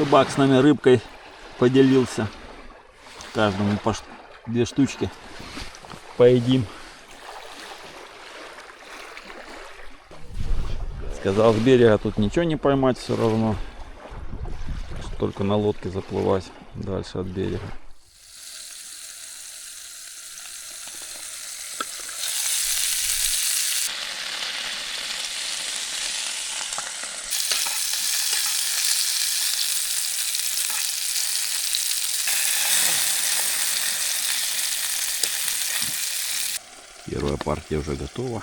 Рыбак с нами рыбкой поделился. Каждому по 2 штучки поедим. Сказал, с берега тут ничего не поймать все равно. Только на лодке заплывать дальше от берега. Первая партия уже готова.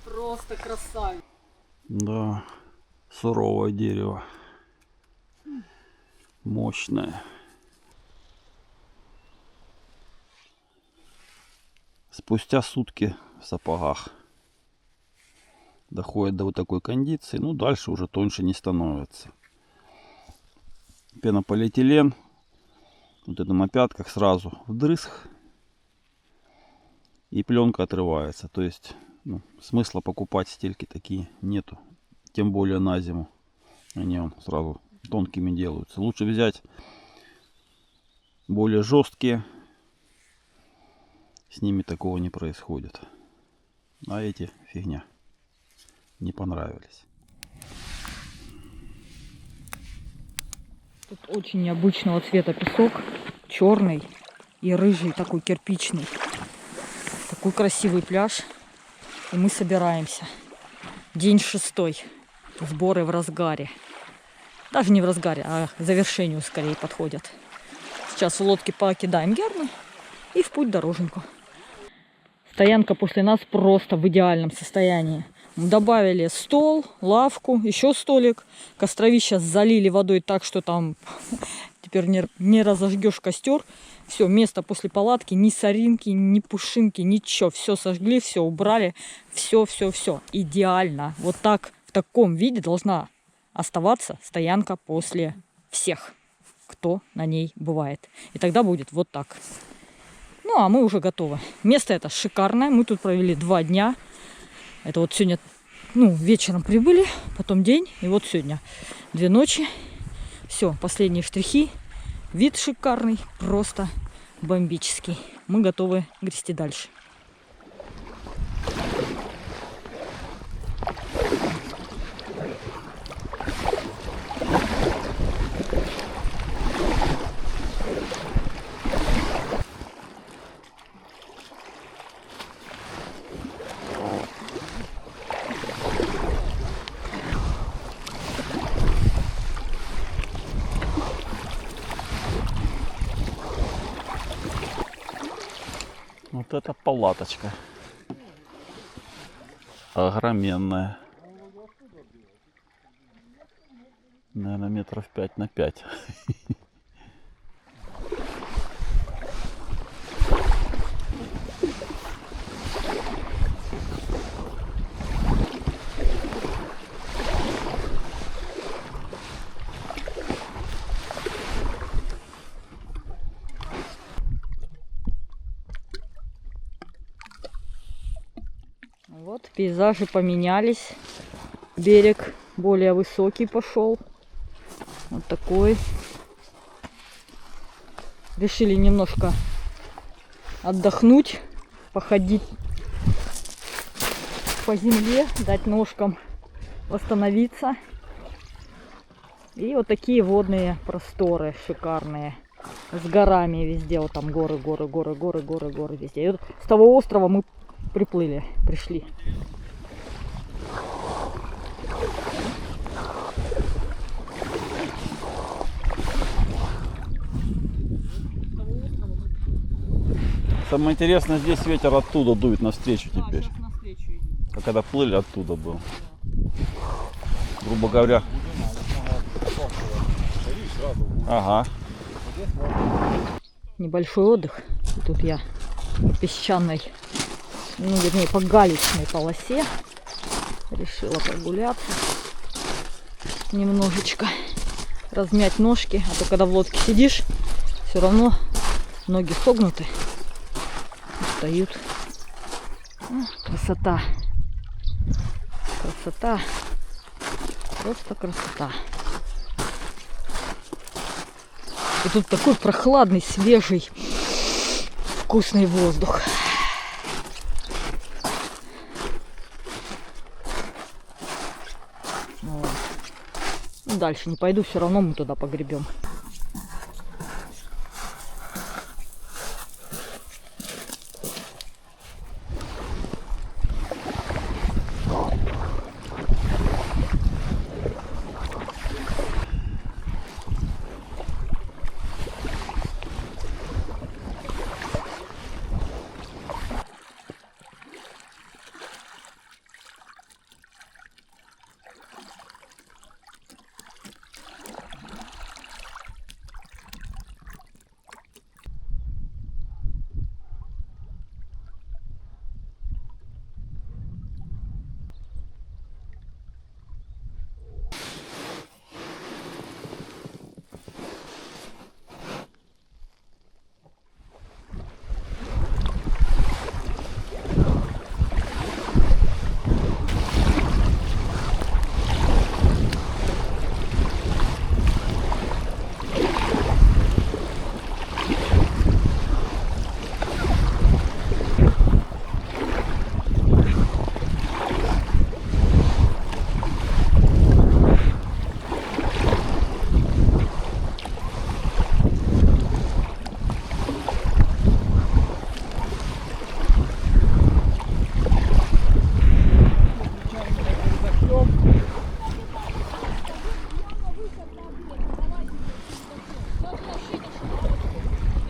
Просто красавец. Да, суровое дерево. Мощное. Спустя сутки в сапогах доходит до вот такой кондиции. Ну, дальше уже тоньше не становится. Пенополиэтилен. Вот это на пятках сразу вдрызг. И пленка отрывается. То есть смысла покупать стельки такие нету. Тем более на зиму. Они сразу тонкими делаются. Лучше взять более жесткие. С ними такого не происходит. А эти фигня. Не понравились. Тут очень необычного цвета песок. Черный и рыжий, такой кирпичный. Такой красивый пляж. И мы собираемся. День 6. Сборы в разгаре. Даже не в разгаре, а к завершению скорее подходят. Сейчас в лодке покидаем Герну и в путь дороженьку. Стоянка после нас просто в идеальном состоянии. Мы добавили стол, лавку, еще столик. Костровища залили водой так, что там теперь не разожгешь костер. Все, место после палатки, ни соринки, ни пушинки, ничего. Все сожгли, все убрали. Все. Идеально. Вот так, в таком виде должна оставаться стоянка после всех, кто на ней бывает. И тогда будет вот так. Ну, а мы уже готовы. Место это шикарное. Мы тут провели 2 дня. Это вот сегодня, вечером прибыли, потом день, и вот сегодня 2 ночи. Все, последние штрихи. Вид шикарный, просто бомбический. Мы готовы грести дальше. Вот это палаточка. Огроменная. Наверное, метров 5 на 5. Вот пейзажи поменялись. Берег более высокий пошел. Вот такой. Решили немножко отдохнуть, походить по земле, дать ножкам восстановиться. И вот такие водные просторы шикарные. С горами везде. Вот там горы, горы, горы, горы, горы, горы везде. И вот с того острова мы пришли. Самое интересное, здесь ветер оттуда дует навстречу теперь. сейчас навстречу идет. А когда плыли, оттуда был. Грубо говоря. Ага. Небольшой отдых. И тут я по песчаной, ну вернее по галечной полосе решила прогуляться немножечко, размять ножки, а то когда в лодке сидишь, все равно ноги согнуты, устают. Красота, красота, просто красота. И тут такой прохладный, свежий, вкусный воздух. Вот. Ну, дальше не пойду, все равно мы туда погребем.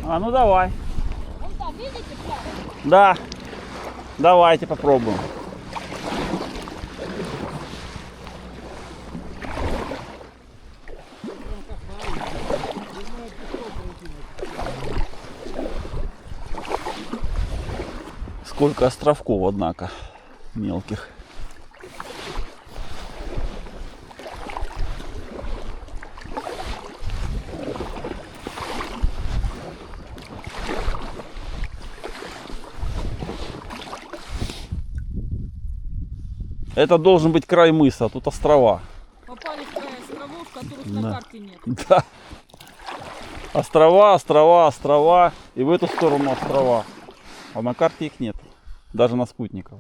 А ну давай. Да. Давайте попробуем. Сколько островков, однако, мелких. Это должен быть край мыса, а тут острова. Попали в край островов, которых Да. на карте нет. Да. Острова, острова, острова. И в эту сторону острова. А на карте их нет. Даже на спутниках.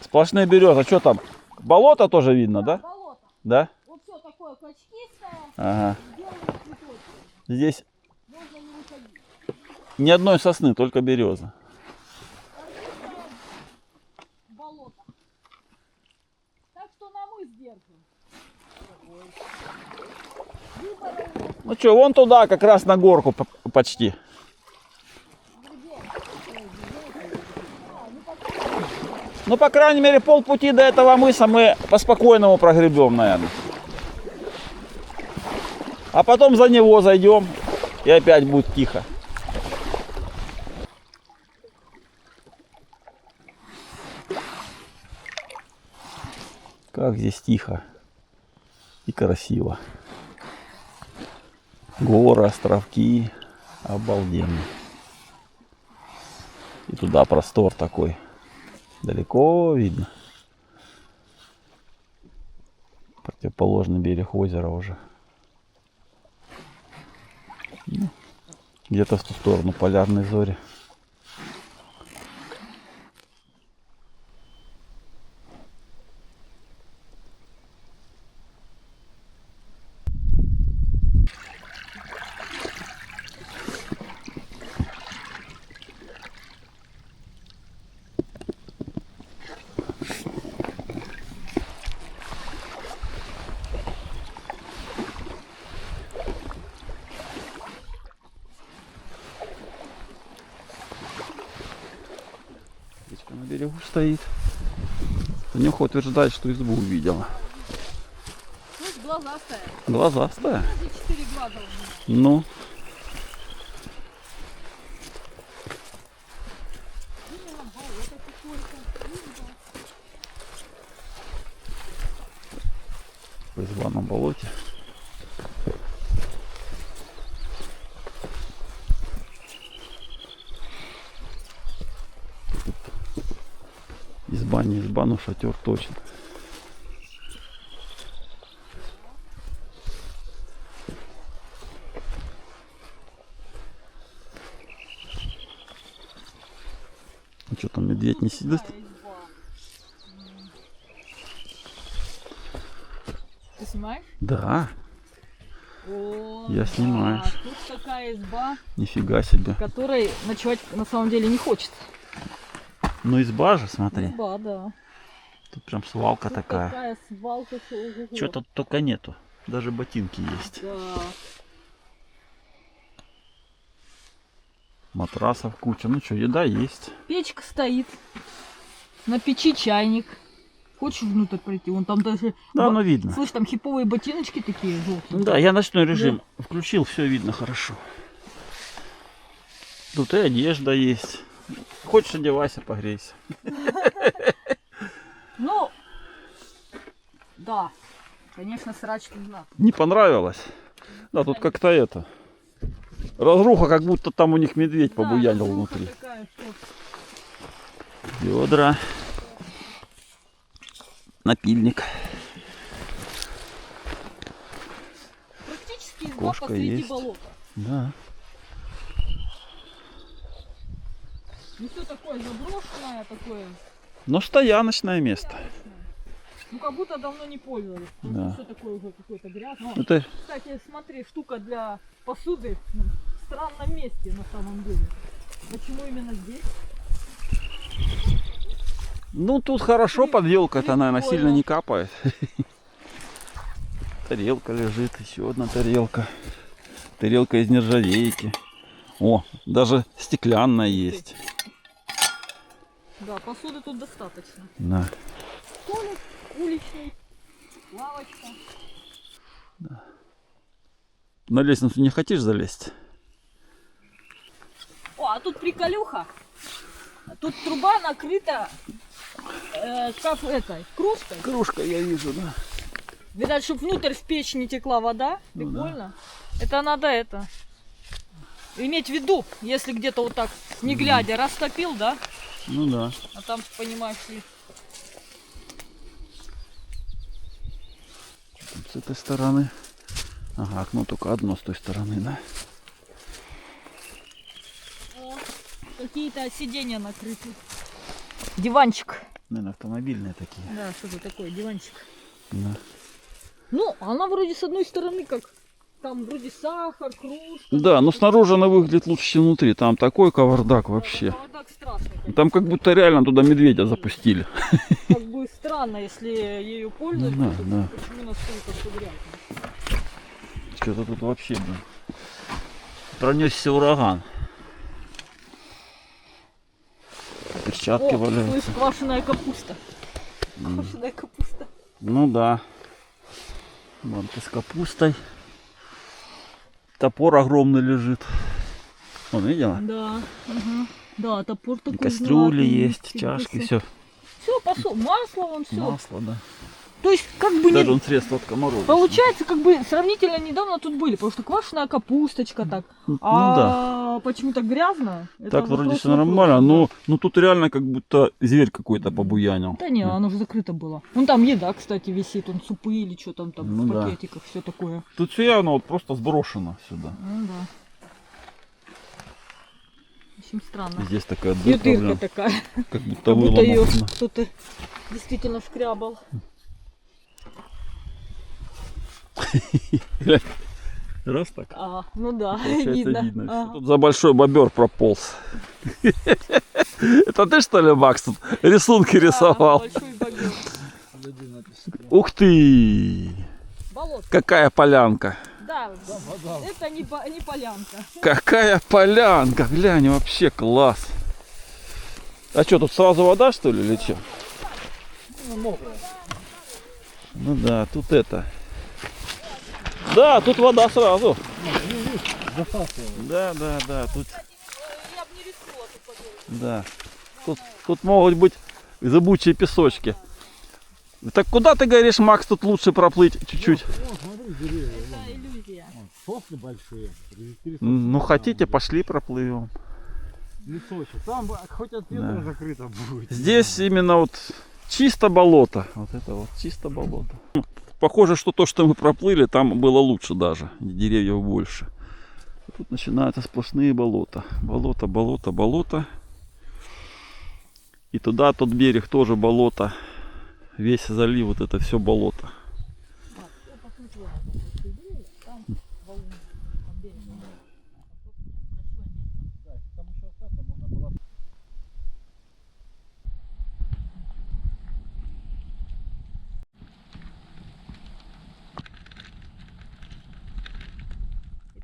Сплошные березы. А что там? Болото тоже видно, да? Болото. Да? Вот все такое клочкистое, Ага. белые цветочки. Здесь Можно не выходить. ни одной сосны, только береза. Болото. Так что на мыс держим. Ну что, вон туда, как раз на горку почти. Ну, по крайней мере, полпути до этого мыса мы по-спокойному прогребем, наверное. А потом за него зайдем, и опять будет тихо. Как здесь тихо и красиво. Горы, островки, обалденно. И туда простор такой Далеко видно. Противоположный берег озера уже. Ну, где-то в ту сторону полярной зори. Птичка на берегу стоит. Танюха утверждает, что избу увидела. Ну, глазастая. Глазастая? 4 глаза у меня. Ну. Изба на болоте. Изба не изба, но шатер точно. А что там, медведь не сидит? Ты снимаешь? Да, О, Я снимаю. да. Тут такая изба, нифига себе. в которой ночевать на самом деле не хочется. Ну изба же, смотри. Изба, да. Тут прям свалка Тут такая. такая свалка, что ого-го. Что тут только нету. Даже ботинки есть. Да. Матрасов куча. Ну что, еда есть. Печка стоит. На печи чайник. Хочешь внутрь пройти? Вон там даже... Да, ну видно. Слышь, там хиповые ботиночки такие желтые. Да, я ночной режим включил, все видно хорошо. Тут и одежда есть. Хочешь, одевайся, погрейся. Ну, да. Конечно, срач не знаю. Не понравилось? Да, тут как-то это. Разруха, как будто там у них медведь побуянил внутри. Такая, что... Ведра. Напильник. Практически изба Кошка посреди есть. болота. Да. Ну все такое заброшенное, такое. Но стояночное место. Ну как будто давно не пользовались. Да. Все такое уже какое-то грязное. Это Кстати, смотри, штука для посуды в странном месте на самом деле. Почему именно здесь? ну тут хорошо, под елкой-то, наверное, Прикольно. сильно не капает. Тарелка лежит, еще одна тарелка. Тарелка из нержавейки. О, даже стеклянная есть. Да, посуды тут достаточно. Да. Столик уличный, лавочка. На лестницу не хотишь залезть? О, а тут приколюха. Тут труба накрыта как этой кружкой. Кружка, я вижу, да. Видать, чтобы внутрь в печь не текла вода. Ну да. Прикольно. Это надо это. Иметь в виду, если где-то вот так, не глядя, растопил, да? Ну да. А там, понимаешь ли. С этой стороны. Ага, окно только одно с той стороны, да. О, какие-то сиденья накрыты. Диванчик. Наверное, автомобильные такие. Да, что-то такое, диванчик. Да. Ну, она вроде с одной стороны как, там вроде сахар, кружка. Да, но снаружи она выглядит лучше, чем внутри. Там такой кавардак вообще. Так страшно. конечно. Там как будто реально туда медведя запустили. Как бы странно, если ею пользуются, Да, то да. почему настолько все грязно. Что-то тут вообще, блин. Пронесся ураган. Перчатки О, валяются. слышь, квашеная капуста. Квашеная капуста. Ну да. Банка с капустой. Топор огромный лежит. Вон, видела? Да, ага. Да, топор такой. Кастрюли знатный, есть, нифига чашки, себе. все. Все, посол, масло вон все. Масло, да. То есть, как бы Даже не... он средства от комаров. Получается, как бы сравнительно недавно тут были, потому что квашеная капусточка так. Ну А да. А почему так грязно? Это Так вроде вопрос все нормально, вопроса. но тут реально как будто зверь какой-то побуянил. Да не, оно же закрыто было. Вон там еда, кстати, висит, он супы или что там Ну в да. пакетиках, все такое. Тут все явно вот просто сброшено сюда. Ну да. Очень странно. Здесь такая И дырка, дырка блин, такая, как будто как будто ее выломана. кто-то действительно скрябал. Раз так. А, ну да, Получается, видно. видно всё. Ага. Тут за большой бобер прополз. Это ты что ли, Макс, тут рисунки рисовал? Большой бобер. Ух ты! Болото. Какая полянка! Да, это не полянка. Какая полянка! Глянь, вообще класс! А что, тут сразу вода, что ли, или что? Ну да, тут это. Да, тут вода сразу. Да, тут. Я бы не рискнула тут побегать. Да. Тут могут быть зыбучие песочки. Так куда ты говоришь, Макс, тут лучше проплыть чуть-чуть? Смотри, деревья. Это иллюзия. Сосны большие. Ну хотите, пошли проплывем. Лесочек. Там хоть от ветра Да. закрыто будет. Здесь именно вот чисто болото. Вот это вот чисто болото. Похоже, что то, что мы проплыли, там было лучше даже. Деревьев больше. Тут начинаются сплошные болота. Болото, болото, болото. И туда тот берег тоже болото. Весь залив, вот это все болото.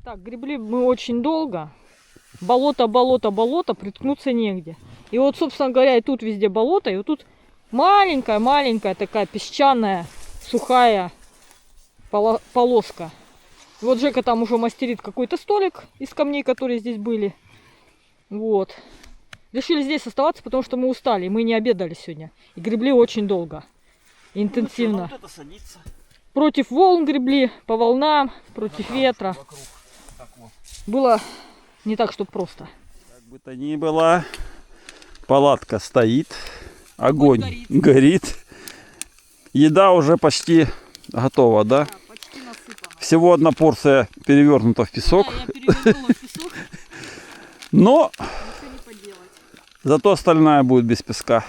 Итак, гребли мы очень долго. Болото, болото, болото, приткнуться негде. И вот, собственно говоря, и тут везде болото, и вот тут маленькая такая песчаная, сухая полоска. И вот Жека там уже мастерит какой-то столик из камней, которые здесь были. Вот. Решили здесь оставаться, потому что мы устали, мы не обедали сегодня. И гребли очень долго, интенсивно. Против волн гребли, по волнам, против ветра. Было не так, что просто. Как бы то ни было, палатка стоит, огонь горит. Еда уже почти готова, да? Да, почти насыпано. Всего одна порция перевернута в песок. Да, я перевернула в песок, Но ничего не поделать. зато остальная будет без песка.